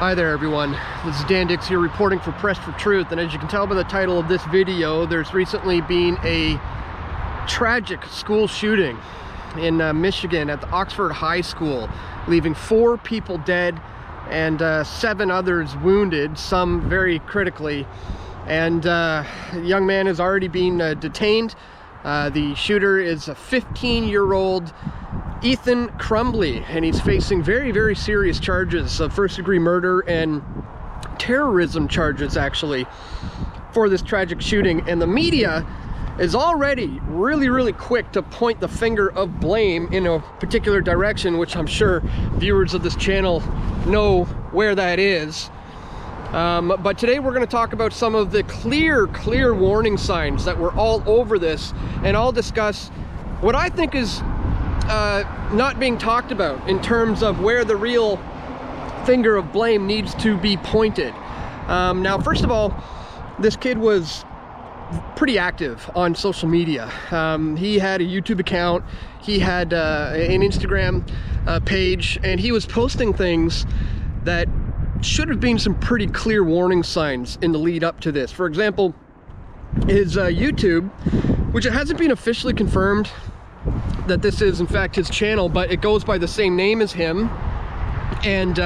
Hi there everyone, this is Dan Dicks here reporting for Pressed for Truth, and as you can tell by the title of this video, there's recently been a tragic school shooting in Michigan at the Oxford High School, leaving 4 people dead and 7 others wounded, some very critically. And a young man has already been detained. The shooter is a 15-year-old Ethan Crumbley, and he's facing very, very serious charges of first-degree murder and terrorism charges, actually, for this tragic shooting. And the media is already really quick to point the finger of blame in a particular direction, which I'm sure viewers of this channel know where that is. But today we're going to talk about some of the clear warning signs that were all over this, and I'll discuss what I think is not being talked about in terms of where the real finger of blame needs to be pointed. Now, first of all, this kid was pretty active on social media. He had a YouTube account, he had an Instagram page, and he was posting things that should have been some pretty clear warning signs in the lead up to this. For example, his YouTube, which it hasn't been officially confirmed that this is in fact his channel, but it goes by the same name as him, and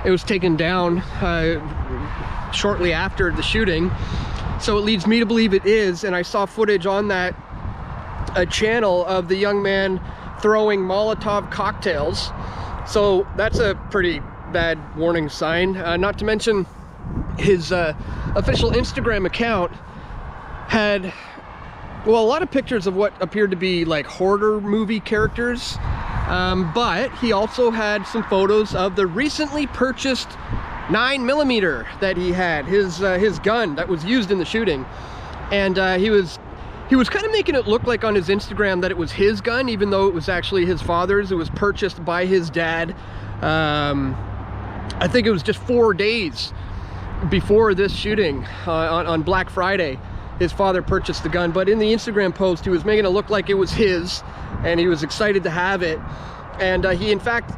it was taken down shortly after the shooting, so it leads me to believe it is. And I saw footage on that channel of the young man throwing Molotov cocktails, so that's a pretty bad warning sign. Not to mention his official Instagram account had, well, a lot of pictures of what appeared to be like horror movie characters, but he also had some photos of the recently purchased 9mm that he had, his gun that was used in the shooting. And he was kind of making it look like on his Instagram that it was his gun, even though it was actually his father's. It was purchased by his dad. I think it was just 4 days before this shooting, on Black Friday. His father purchased the gun, but in the Instagram post he was making it look like it was his, and he was excited to have it. And he in fact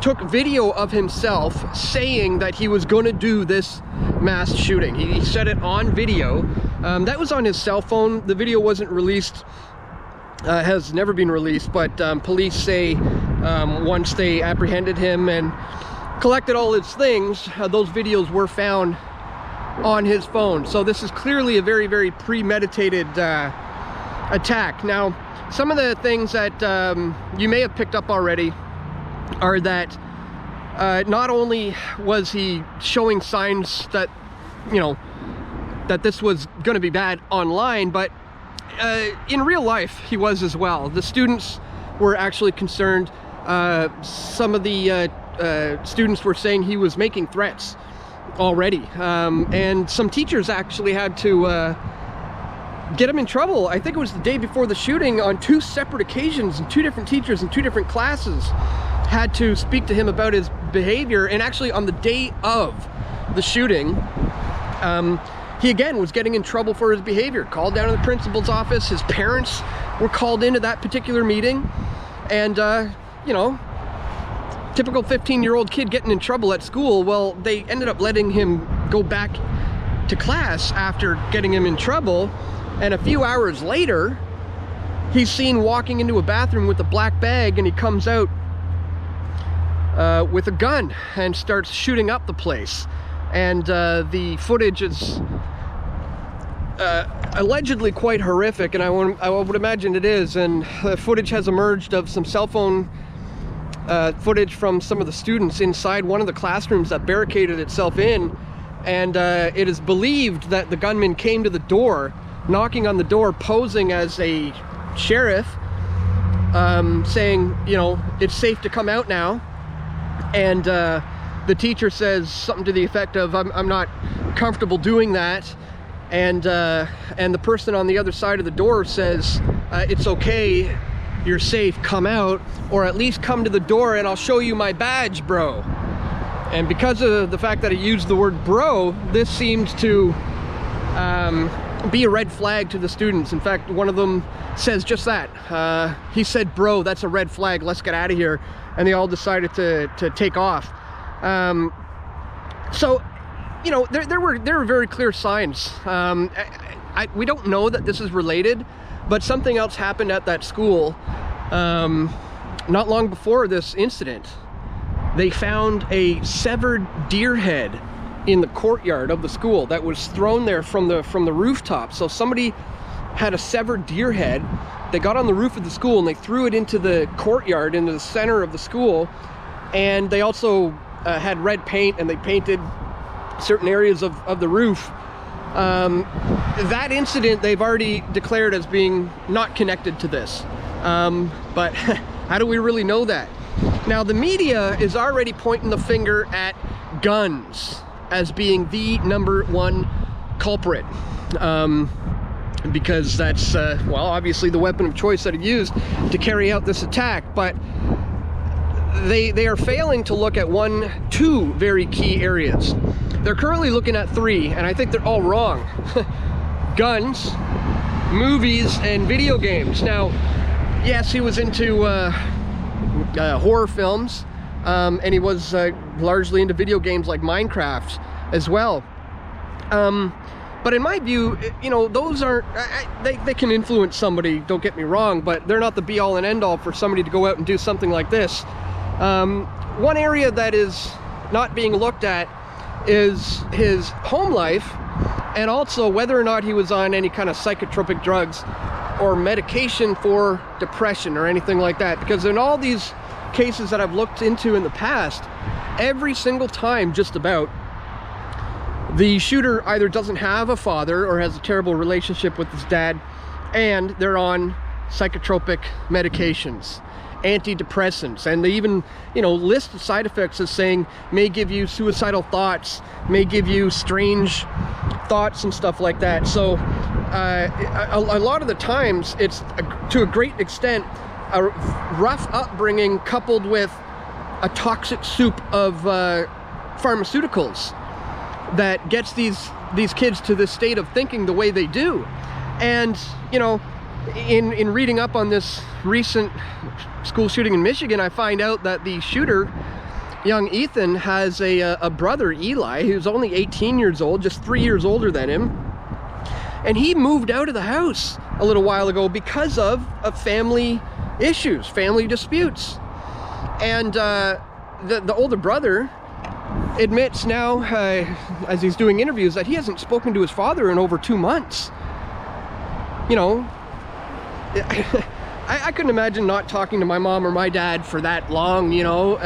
took video of himself saying that he was going to do this mass shooting. He said it on video. That was on his cell phone. The video wasn't released, has never been released, but police say once they apprehended him and collected all his things, those videos were found on his phone. So this is clearly a very premeditated attack. Now, some of the things that you may have picked up already are that not only was he showing signs that, you know, that this was going to be bad online, but in real life he was as well. The students were actually concerned. Some of the students were saying he was making threats already, and some teachers actually had to get him in trouble. I think it was the day before the shooting, on 2 separate occasions, and 2 different teachers in 2 different classes had to speak to him about his behavior. And actually on the day of the shooting, he again was getting in trouble for his behavior, called down to the principal's office. His parents were called into that particular meeting, and you know, typical 15-year-old kid getting in trouble at school. Well, they ended up letting him go back to class after getting him in trouble, and a few hours later he's seen walking into a bathroom with a black bag, and he comes out with a gun and starts shooting up the place. And the footage is allegedly quite horrific, and I would imagine it is. And the footage has emerged of some cell phone footage from some of the students inside one of the classrooms that barricaded itself in, and it is believed that the gunman came to the door, knocking on the door, posing as a sheriff, saying, you know, it's safe to come out now. And the teacher says something to the effect of, I'm not comfortable doing that. And the person on the other side of the door says, it's okay, you're safe, come out, or at least come to the door and I'll show you my badge, bro. And because of the fact that he used the word bro, this seemed to be a red flag to the students. In fact, one of them says just that. He said, bro, that's a red flag, let's get out of here. And they all decided to take off. So, you know, there were very clear signs. We don't know that this is related, but something else happened at that school not long before this incident. They found a severed deer head in the courtyard of the school that was thrown there from the rooftop. So somebody had a severed deer head. They got on the roof of the school and they threw it into the courtyard, into the center of the school. And they also had red paint, and they painted certain areas of the roof. That incident they've already declared as being not connected to this. But how do we really know that? Now, the media is already pointing the finger at guns as being the #1 culprit. Because that's, well, obviously the weapon of choice that he used to carry out this attack. But they are failing to look at two very key areas. They're currently looking at 3, and I think they're all wrong. Guns, movies, and video games. Now, yes, he was into horror films, and he was largely into video games like Minecraft as well. But in my view, you know, those aren't, they can influence somebody, don't get me wrong, but they're not the be-all and end-all for somebody to go out and do something like this. One area that is not being looked at is his home life, and also whether or not he was on any kind of psychotropic drugs or medication for depression or anything like that. Because in all these cases that I've looked into in the past, every single time just about, the shooter either doesn't have a father or has a terrible relationship with his dad, and they're on psychotropic medications, antidepressants, and they even, you know, list the side effects as saying may give you suicidal thoughts, may give you strange thoughts and stuff like that. So a lot of the times it's to a great extent a rough upbringing coupled with a toxic soup of pharmaceuticals that gets these kids to this state of thinking the way they do. And, you know, in reading up on this recent school shooting in Michigan, I find out that the shooter, young Ethan, has a brother, Eli, who's only 18 years old, just 3 years older than him. And he moved out of the house a little while ago because of family issues, family disputes. And the older brother admits now, as he's doing interviews, that he hasn't spoken to his father in over 2 months. You know, I couldn't imagine not talking to my mom or my dad for that long, you know.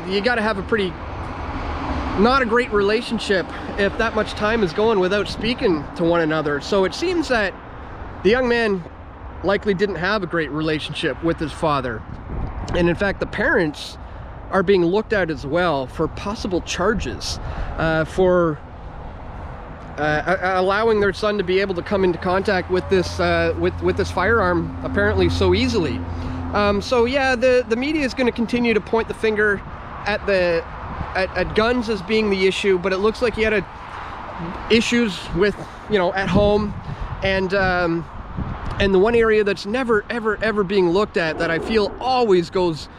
You got to have a not a great relationship if that much time is going without speaking to one another. So it seems that the young man likely didn't have a great relationship with his father. And in fact, the parents are being looked at as well for possible charges for allowing their son to be able to come into contact with this with this firearm apparently so easily. So yeah, the media is going to continue to point the finger at guns as being the issue, but it looks like he had issues with, you know, at home. And the one area that's never ever being looked at, that I feel always goes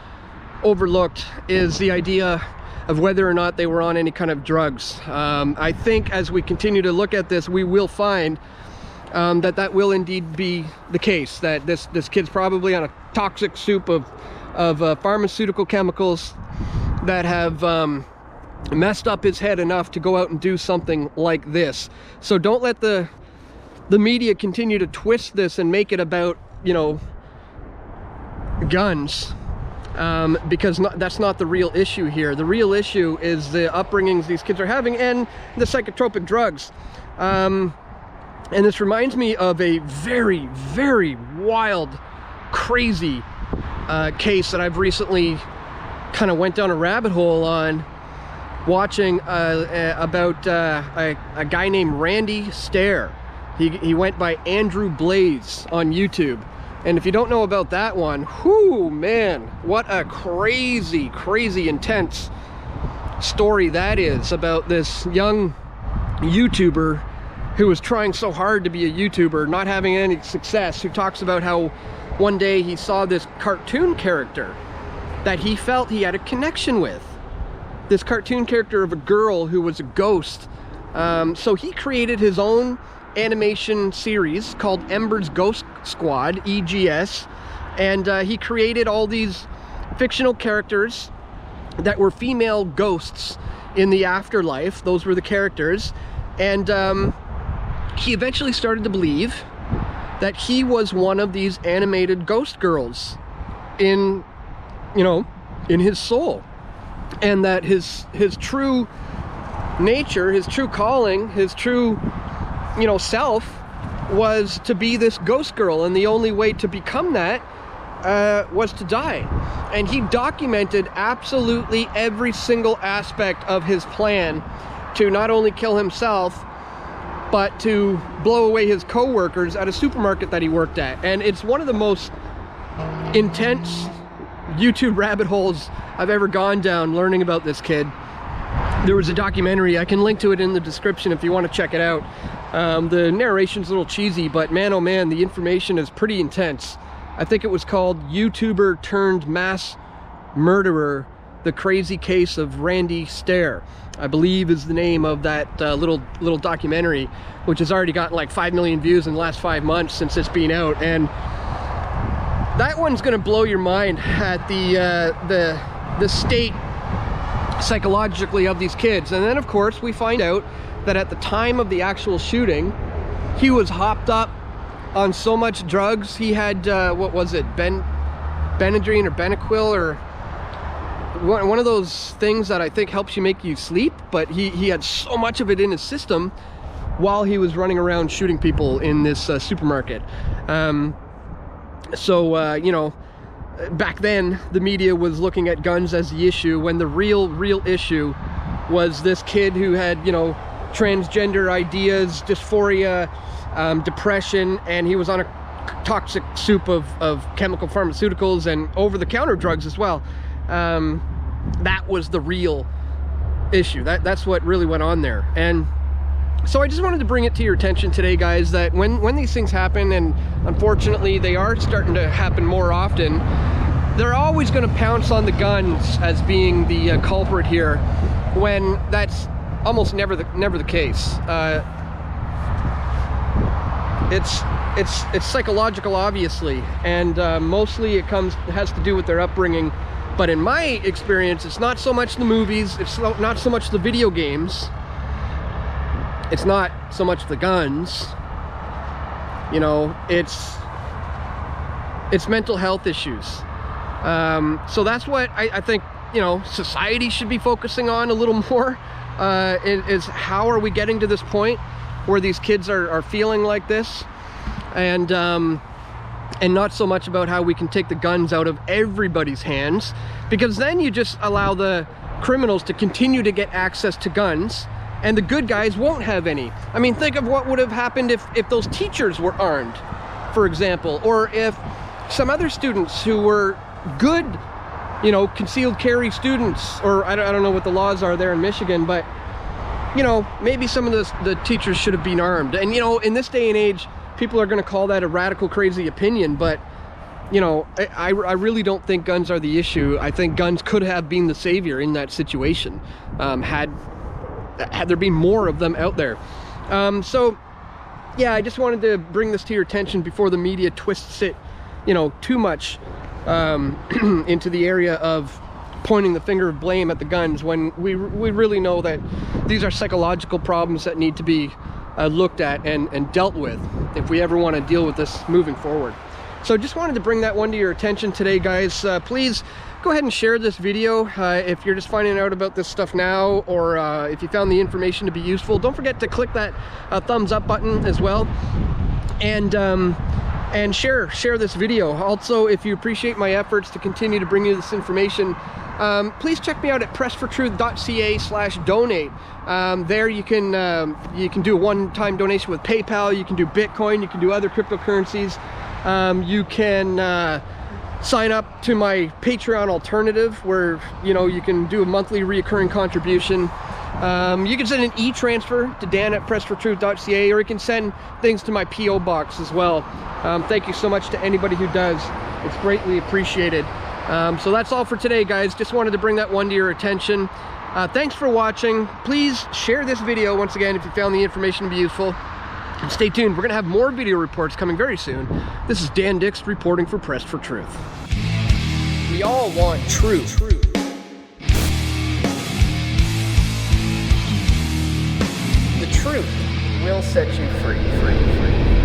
overlooked, is the idea of whether or not they were on any kind of drugs. I think as we continue to look at this, we will find that will indeed be the case, that this kid's probably on a toxic soup of pharmaceutical chemicals that have messed up his head enough to go out and do something like this. So don't let the media continue to twist this and make it about, you know, guns. Because that's not the real issue here. The real issue is the upbringings these kids are having and the psychotropic drugs. And this reminds me of a very, very wild, crazy case that I've recently kind of went down a rabbit hole on, watching about a guy named Randy Stair. He went by Andrew Blaze on YouTube. And if you don't know about that one, whoo, man, what a crazy, crazy intense story that is, about this young YouTuber who was trying so hard to be a YouTuber, not having any success, who talks about how one day he saw this cartoon character that he felt he had a connection with. this cartoon character of a girl who was a ghost. So he created his own animation series called Ember's Ghost Squad, EGS, and he created all these fictional characters that were female ghosts in the afterlife. Those were the characters, and he eventually started to believe that he was one of these animated ghost girls in, you know, in his soul, and that his true nature, his true calling, his true, you know, self was to be this ghost girl, and the only way to become that was to die. And he documented absolutely every single aspect of his plan to not only kill himself, but to blow away his co-workers at a supermarket that he worked at. And it's one of the most intense YouTube rabbit holes I've ever gone down learning about this kid. There was a documentary, I can link to it in the description if you want to check it out. The narration's a little cheesy, but man oh man, the information is pretty intense. I think it was called YouTuber turned mass murderer, the crazy case of Randy Stair, I believe is the name of that little documentary, which has already gotten like 5 million views in the last 5 months since it's been out. And that one's gonna blow your mind at the state psychologically of these kids. And then of course we find out that at the time of the actual shooting, he was hopped up on so much drugs. He had what was it, Benadryl or Benaquil, or one of those things that I think helps you make you sleep, but he had so much of it in his system while he was running around shooting people in this supermarket. So you know, back then the media was looking at guns as the issue, when the real issue was this kid who had, you know, transgender ideas, dysphoria, depression, and he was on a toxic soup of chemical pharmaceuticals and over-the-counter drugs as well. That was the real issue. That's what really went on there. And so I just wanted to bring it to your attention today, guys, that when these things happen, and unfortunately they are starting to happen more often, they're always going to pounce on the guns as being the culprit here, when that's almost never the case. It's psychological, obviously, and mostly it has to do with their upbringing. But in my experience, it's not so much the movies, it's not so much the video games, it's not so much the guns, you know, it's mental health issues. So that's what I think, you know, society should be focusing on a little more, is how are we getting to this point where these kids are feeling like this, and not so much about how we can take the guns out of everybody's hands, because then you just allow the criminals to continue to get access to guns, and the good guys won't have any. I mean, think of what would have happened if those teachers were armed, for example, or if some other students who were good, you know, concealed carry students, or I don't know what the laws are there in Michigan, but you know, maybe some of the teachers should have been armed. And you know, in this day and age, people are going to call that a radical, crazy opinion, but you know, I really don't think guns are the issue. I think guns could have been the savior in that situation, had there been more of them out there. So yeah, I just wanted to bring this to your attention before the media twists it, you know, too much into the area of pointing the finger of blame at the guns, when we really know that these are psychological problems that need to be looked at and dealt with if we ever want to deal with this moving forward. So just wanted to bring that one to your attention today, guys. Please go ahead and share this video if you're just finding out about this stuff now, or if you found the information to be useful. Don't forget to click that thumbs up button as well, and share this video. Also, if you appreciate my efforts to continue to bring you this information, please check me out at pressfortruth.ca/donate. There you can do a one-time donation with PayPal, you can do Bitcoin, you can do other cryptocurrencies, you can sign up to my Patreon alternative, where you know, you can do a monthly reoccurring contribution. You can send an e-transfer to dan@pressfortruth.ca, or you can send things to my P.O. box as well. Thank you so much to anybody who does. It's greatly appreciated. So that's all for today, guys. Just wanted to bring that one to your attention. Thanks for watching. Please share this video once again if you found the information to be useful. And stay tuned, we're gonna have more video reports coming very soon. This is Dan Dicks reporting for Pressed for Truth. We all want truth. The truth will set you free.